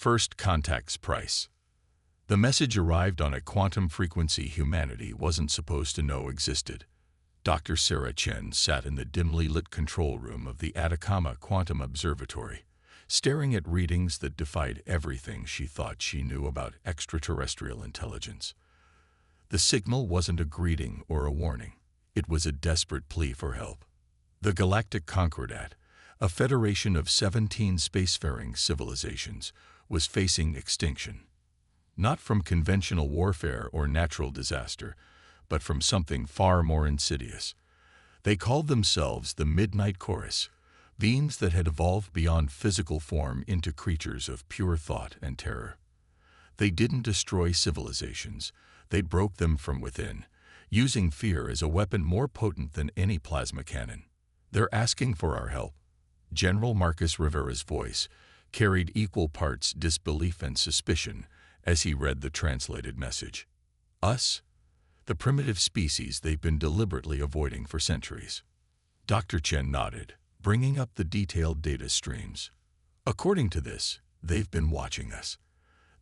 First contact's price. The message arrived on a quantum frequency humanity wasn't supposed to know existed. Dr. Sarah Chen sat in the dimly lit control room of the Atacama Quantum Observatory, staring at readings that defied everything she thought she knew about extraterrestrial intelligence. The signal wasn't a greeting or a warning. It was a desperate plea for help. The Galactic Concordat, a federation of 17 spacefaring civilizations, was facing extinction. Not from conventional warfare or natural disaster, but from something far more insidious. They called themselves the Midnight Chorus, beings that had evolved beyond physical form into creatures of pure thought and terror. They didn't destroy civilizations, they broke them from within, using fear as a weapon more potent than any plasma cannon. They're asking for our help. General Marcus Rivera's voice carried equal parts disbelief and suspicion as he read the translated message. Us? The primitive species they've been deliberately avoiding for centuries. Dr. Chen nodded, bringing up the detailed data streams. According to this, they've been watching us.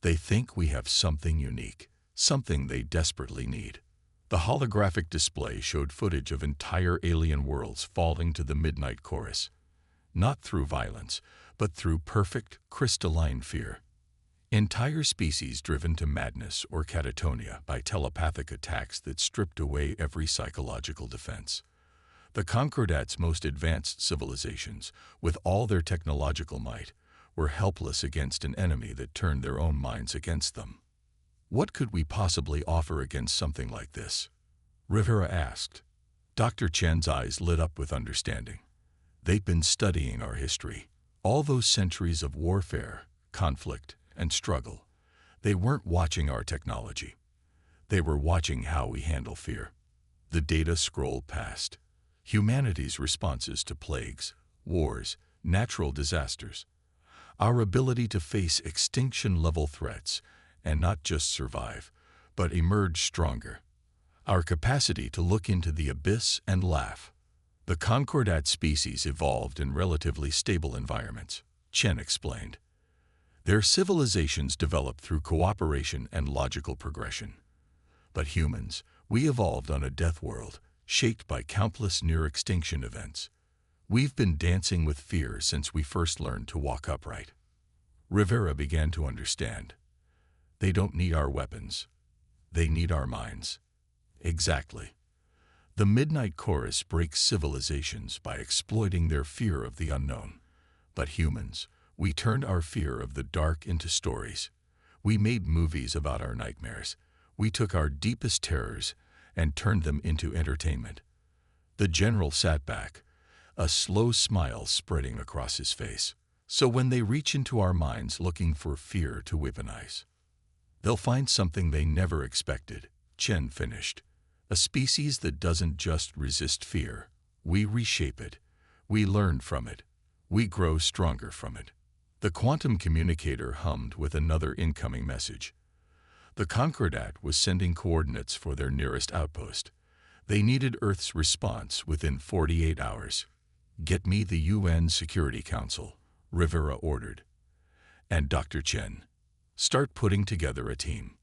They think we have something unique, something they desperately need. The holographic display showed footage of entire alien worlds falling to the Midnight Chorus, not through violence, but through perfect, crystalline fear. Entire species driven to madness or catatonia by telepathic attacks that stripped away every psychological defense. The Concordat's most advanced civilizations, with all their technological might, were helpless against an enemy that turned their own minds against them. What could we possibly offer against something like this? Rivera asked. Dr. Chen's eyes lit up with understanding. They'd been studying our history, all those centuries of warfare, conflict, and struggle. They weren't watching our technology. They were watching how we handle fear. The data scrolled past. Humanity's responses to plagues, wars, natural disasters. Our ability to face extinction-level threats and not just survive, but emerge stronger. Our capacity to look into the abyss and laugh. The Concordat species evolved in relatively stable environments, Chen explained. Their civilizations developed through cooperation and logical progression. But humans, we evolved on a death world, shaped by countless near-extinction events. We've been dancing with fear since we first learned to walk upright. Rivera began to understand. They don't need our weapons. They need our minds. Exactly. The Midnight Chorus breaks civilizations by exploiting their fear of the unknown. But humans, we turned our fear of the dark into stories. We made movies about our nightmares. We took our deepest terrors and turned them into entertainment. The general sat back, a slow smile spreading across his face. So when they reach into our minds looking for fear to weaponize, they'll find something they never expected, Chen finished. A species that doesn't just resist fear. We reshape it. We learn from it. We grow stronger from it. The quantum communicator hummed with another incoming message. The Concordat was sending coordinates for their nearest outpost. They needed Earth's response within 48 hours. Get me the UN Security Council, Rivera ordered. And Dr. Chen, start putting together a team.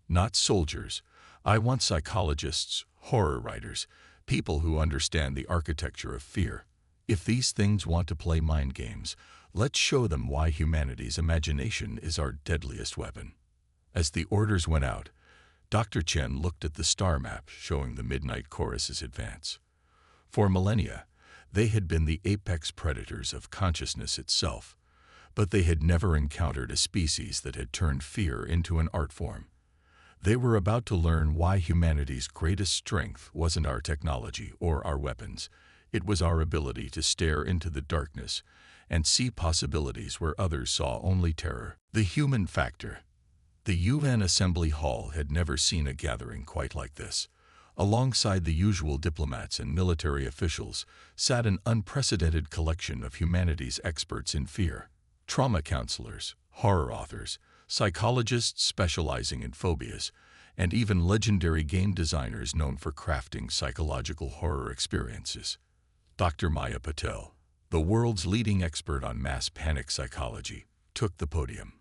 Not soldiers. I want psychologists, horror writers, people who understand the architecture of fear. If these things want to play mind games, let's show them why humanity's imagination is our deadliest weapon. As the orders went out, Dr. Chen looked at the star map showing the Midnight Chorus's advance. For millennia, they had been the apex predators of consciousness itself, but they had never encountered a species that had turned fear into an art form. They were about to learn why humanity's greatest strength wasn't our technology or our weapons. It was our ability to stare into the darkness and see possibilities where others saw only terror. The human factor. The UN Assembly Hall had never seen a gathering quite like this. Alongside the usual diplomats and military officials sat an unprecedented collection of humanity's experts in fear. Trauma counselors, horror authors, psychologists specializing in phobias, and even legendary game designers known for crafting psychological horror experiences. Dr. Maya Patel, the world's leading expert on mass panic psychology, took the podium.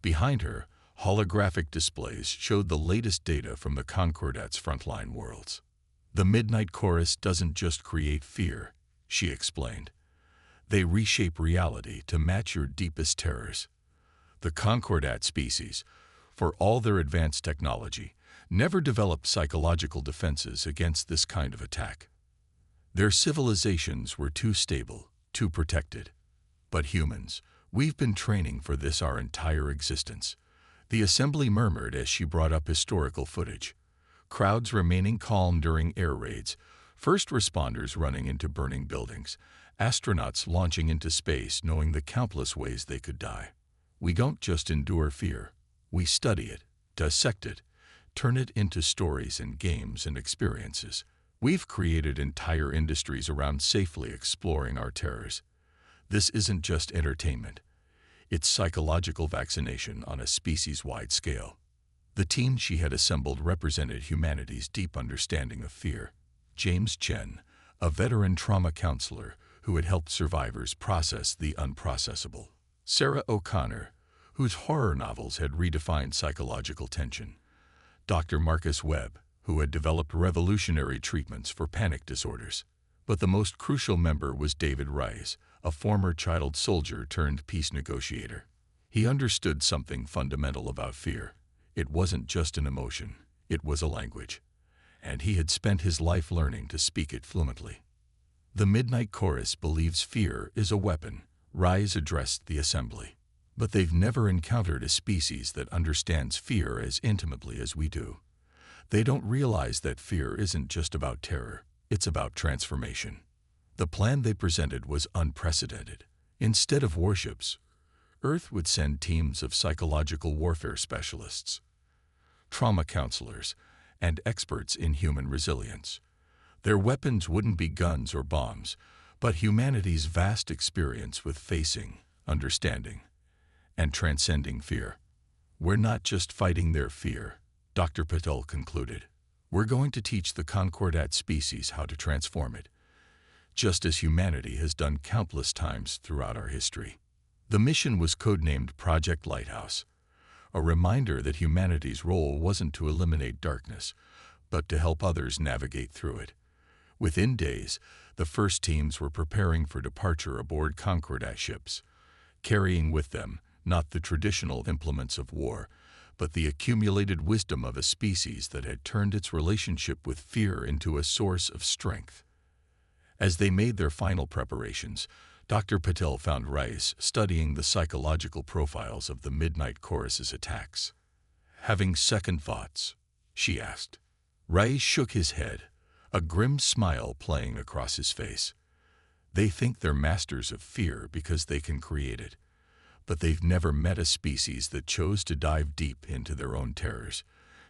Behind her, holographic displays showed the latest data from the Concordat's frontline worlds. The Midnight Chorus doesn't just create fear, she explained. They reshape reality to match your deepest terrors. The Concordat species, for all their advanced technology, never developed psychological defenses against this kind of attack. Their civilizations were too stable, too protected. But humans, we've been training for this our entire existence. The assembly murmured as she brought up historical footage. Crowds remaining calm during air raids, first responders running into burning buildings, astronauts launching into space knowing the countless ways they could die. We don't just endure fear. We study it, dissect it, turn it into stories and games and experiences. We've created entire industries around safely exploring our terrors. This isn't just entertainment. It's psychological vaccination on a species-wide scale. The team she had assembled represented humanity's deep understanding of fear. James Chen, a veteran trauma counselor who had helped survivors process the unprocessable. Sarah O'Connor, whose horror novels had redefined psychological tension. Dr. Marcus Webb, who had developed revolutionary treatments for panic disorders. But the most crucial member was David Rice, a former child soldier turned peace negotiator. He understood something fundamental about fear. It wasn't just an emotion, it was a language. And he had spent his life learning to speak it fluently. The Midnight Chorus believes fear is a weapon, Rice addressed the assembly. But they've never encountered a species that understands fear as intimately as we do. They don't realize that fear isn't just about terror, it's about transformation. The plan they presented was unprecedented. Instead of warships, Earth would send teams of psychological warfare specialists, trauma counselors, and experts in human resilience. Their weapons wouldn't be guns or bombs, but humanity's vast experience with facing, understanding, and transcending fear. We're not just fighting their fear, Dr. Patel concluded. We're going to teach the Concordat species how to transform it, just as humanity has done countless times throughout our history. The mission was codenamed Project Lighthouse, a reminder that humanity's role wasn't to eliminate darkness, but to help others navigate through it. Within days, the first teams were preparing for departure aboard Concordat ships, carrying with them not the traditional implements of war, but the accumulated wisdom of a species that had turned its relationship with fear into a source of strength. As they made their final preparations, Dr. Patel found Rice studying the psychological profiles of the Midnight Chorus's attacks. "Having second thoughts?" she asked. Rice shook his head, a grim smile playing across his face. "They think they're masters of fear because they can create it. But they've never met a species that chose to dive deep into their own terrors,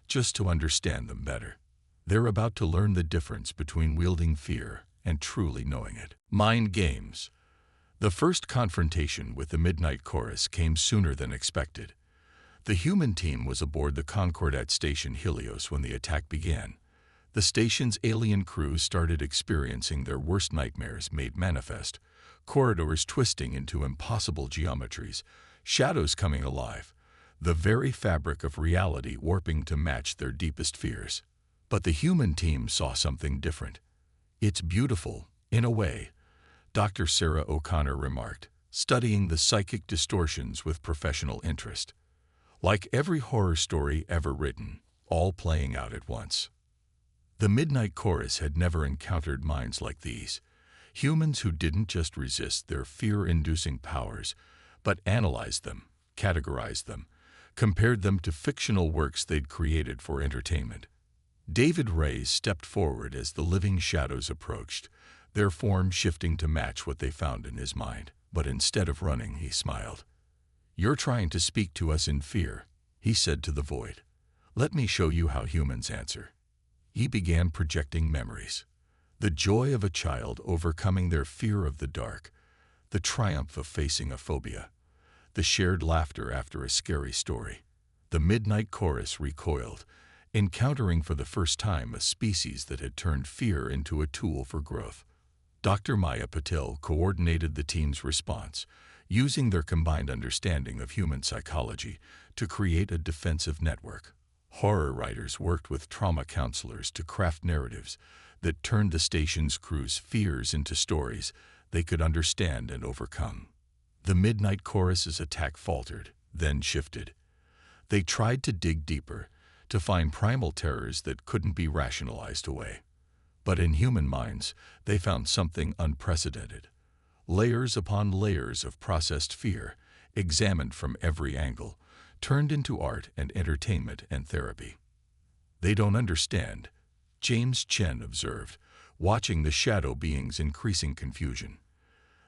just to understand them better. They're about to learn the difference between wielding fear and truly knowing it." Mind games. The first confrontation with the Midnight Chorus came sooner than expected. The human team was aboard the Concordat station Helios when the attack began. The station's alien crew started experiencing their worst nightmares made manifest, corridors twisting into impossible geometries, shadows coming alive, the very fabric of reality warping to match their deepest fears. But the human team saw something different. "It's beautiful, in a way," Dr. Sarah O'Connor remarked, studying the psychic distortions with professional interest. "Like every horror story ever written, all playing out at once." The Midnight Chorus had never encountered minds like these. Humans who didn't just resist their fear-inducing powers, but analyzed them, categorized them, compared them to fictional works they'd created for entertainment. David Rice stepped forward as the living shadows approached, their form shifting to match what they found in his mind. But instead of running, he smiled. "You're trying to speak to us in fear," he said to the void. "Let me show you how humans answer." He began projecting memories. The joy of a child overcoming their fear of the dark, the triumph of facing a phobia, the shared laughter after a scary story. The Midnight Chorus recoiled, encountering for the first time a species that had turned fear into a tool for growth. Dr. Maya Patel coordinated the team's response, using their combined understanding of human psychology to create a defensive network. Horror writers worked with trauma counselors to craft narratives that turned the station's crew's fears into stories they could understand and overcome. The Midnight Chorus's attack faltered, then shifted. They tried to dig deeper, to find primal terrors that couldn't be rationalized away. But in human minds, they found something unprecedented. Layers upon layers of processed fear, examined from every angle, turned into art and entertainment and therapy. "They don't understand," James Chen observed, watching the shadow beings' increasing confusion.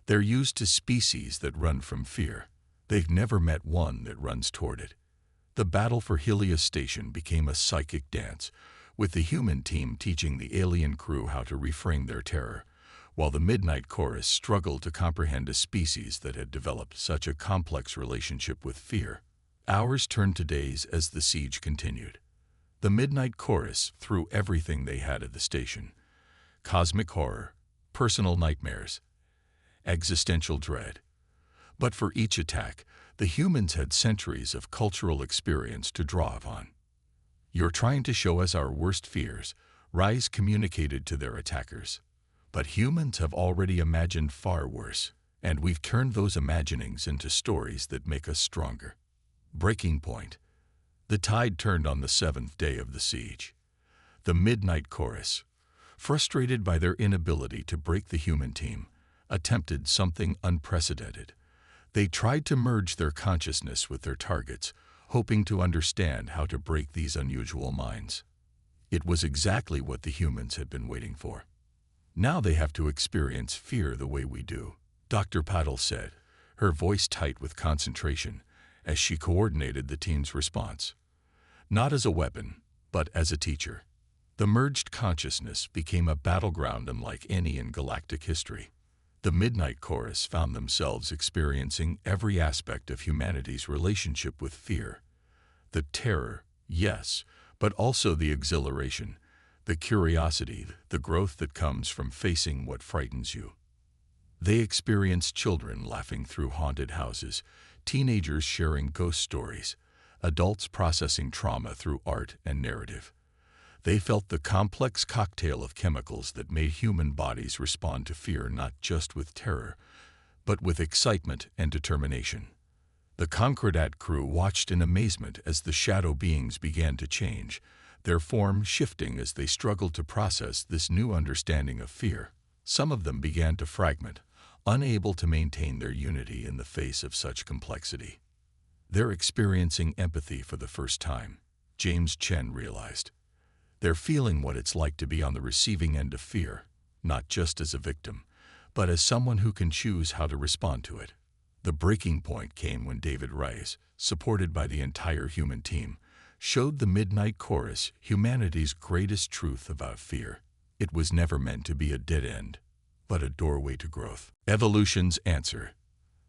"They're used to species that run from fear. They've never met one that runs toward it." The battle for Helios Station became a psychic dance, with the human team teaching the alien crew how to reframe their terror, while the Midnight Chorus struggled to comprehend a species that had developed such a complex relationship with fear. Hours turned to days as the siege continued. The Midnight Chorus threw everything they had at the station: cosmic horror, personal nightmares, existential dread. But for each attack, the humans had centuries of cultural experience to draw upon. "You're trying to show us our worst fears," Rise communicated to their attackers. "But humans have already imagined far worse, and we've turned those imaginings into stories that make us stronger." Breaking point. The tide turned on the 7th day of the siege. The Midnight Chorus, frustrated by their inability to break the human team, attempted something unprecedented. They tried to merge their consciousness with their targets, hoping to understand how to break these unusual minds. It was exactly what the humans had been waiting for. "Now they have to experience fear the way we do," Dr. Paddle said, her voice tight with concentration, as she coordinated the team's response. Not as a weapon, but as a teacher. The merged consciousness became a battleground unlike any in galactic history. The Midnight Chorus found themselves experiencing every aspect of humanity's relationship with fear. The terror, yes, but also the exhilaration, the curiosity, the growth that comes from facing what frightens you. They experienced children laughing through haunted houses, teenagers sharing ghost stories, adults processing trauma through art and narrative. They felt the complex cocktail of chemicals that made human bodies respond to fear not just with terror, but with excitement and determination. The Concordat crew watched in amazement as the shadow beings began to change, their form shifting as they struggled to process this new understanding of fear. Some of them began to fragment, unable to maintain their unity in the face of such complexity. They're experiencing empathy for the first time, James Chen realized. They're feeling what it's like to be on the receiving end of fear, not just as a victim, but as someone who can choose how to respond to it. The breaking point came when David Rice, supported by the entire human team, showed the Midnight Chorus humanity's greatest truth about fear. It was never meant to be a dead end, but a doorway to growth. Evolution's answer.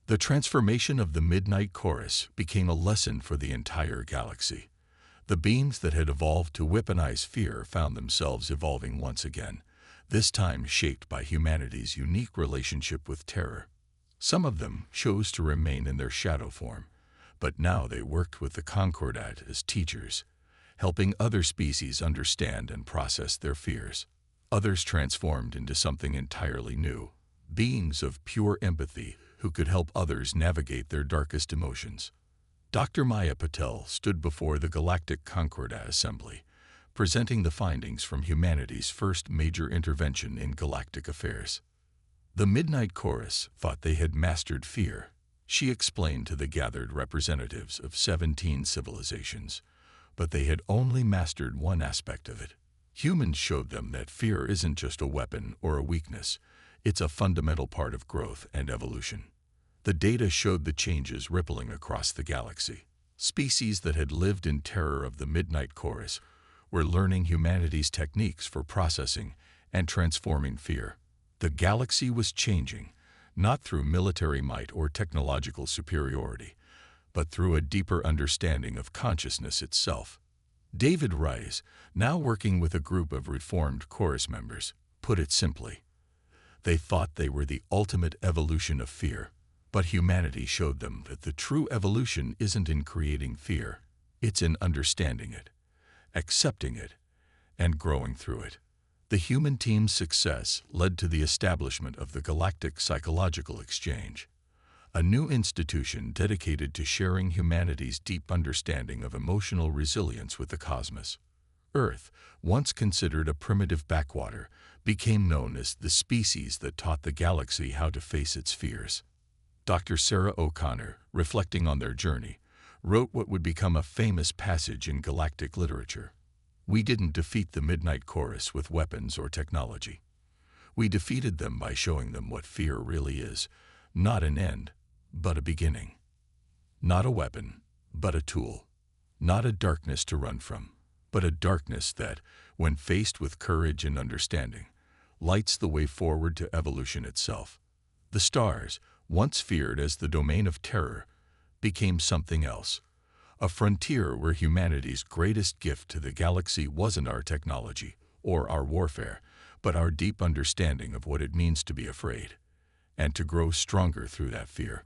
The transformation of the Midnight Chorus became a lesson for the entire galaxy. The beings that had evolved to weaponize fear found themselves evolving once again, this time shaped by humanity's unique relationship with terror. Some of them chose to remain in their shadow form, but now they worked with the Concordat as teachers, helping other species understand and process their fears. Others transformed into something entirely new, beings of pure empathy who could help others navigate their darkest emotions. Dr. Maya Patel stood before the Galactic Concordat Assembly, presenting the findings from humanity's first major intervention in galactic affairs. The Midnight Chorus thought they had mastered fear, she explained to the gathered representatives of 17 civilizations, but they had only mastered one aspect of it. Humans showed them that fear isn't just a weapon or a weakness, it's a fundamental part of growth and evolution. The data showed the changes rippling across the galaxy. Species that had lived in terror of the Midnight Chorus were learning humanity's techniques for processing and transforming fear. The galaxy was changing, not through military might or technological superiority, but through a deeper understanding of consciousness itself. David Rice, now working with a group of reformed chorus members, put it simply. They thought they were the ultimate evolution of fear, But humanity showed them that the true evolution isn't in creating fear, it's in understanding it, accepting it, and growing through it. The human team's success led to the establishment of the Galactic Psychological Exchange, a new institution dedicated to sharing humanity's deep understanding of emotional resilience with the cosmos. Earth, once considered a primitive backwater, became known as the species that taught the galaxy how to face its fears. Dr. Sarah O'Connor, reflecting on their journey, wrote what would become a famous passage in galactic literature. "We didn't defeat the Midnight Chorus with weapons or technology. We defeated them by showing them what fear really is, not an end, but a beginning. Not a weapon, but a tool. Not a darkness to run from, but a darkness that, when faced with courage and understanding, lights the way forward to evolution itself." The stars, once feared as the domain of terror, became something else. A frontier where humanity's greatest gift to the galaxy wasn't our technology or our warfare, but our deep understanding of what it means to be afraid, and to grow stronger through that fear.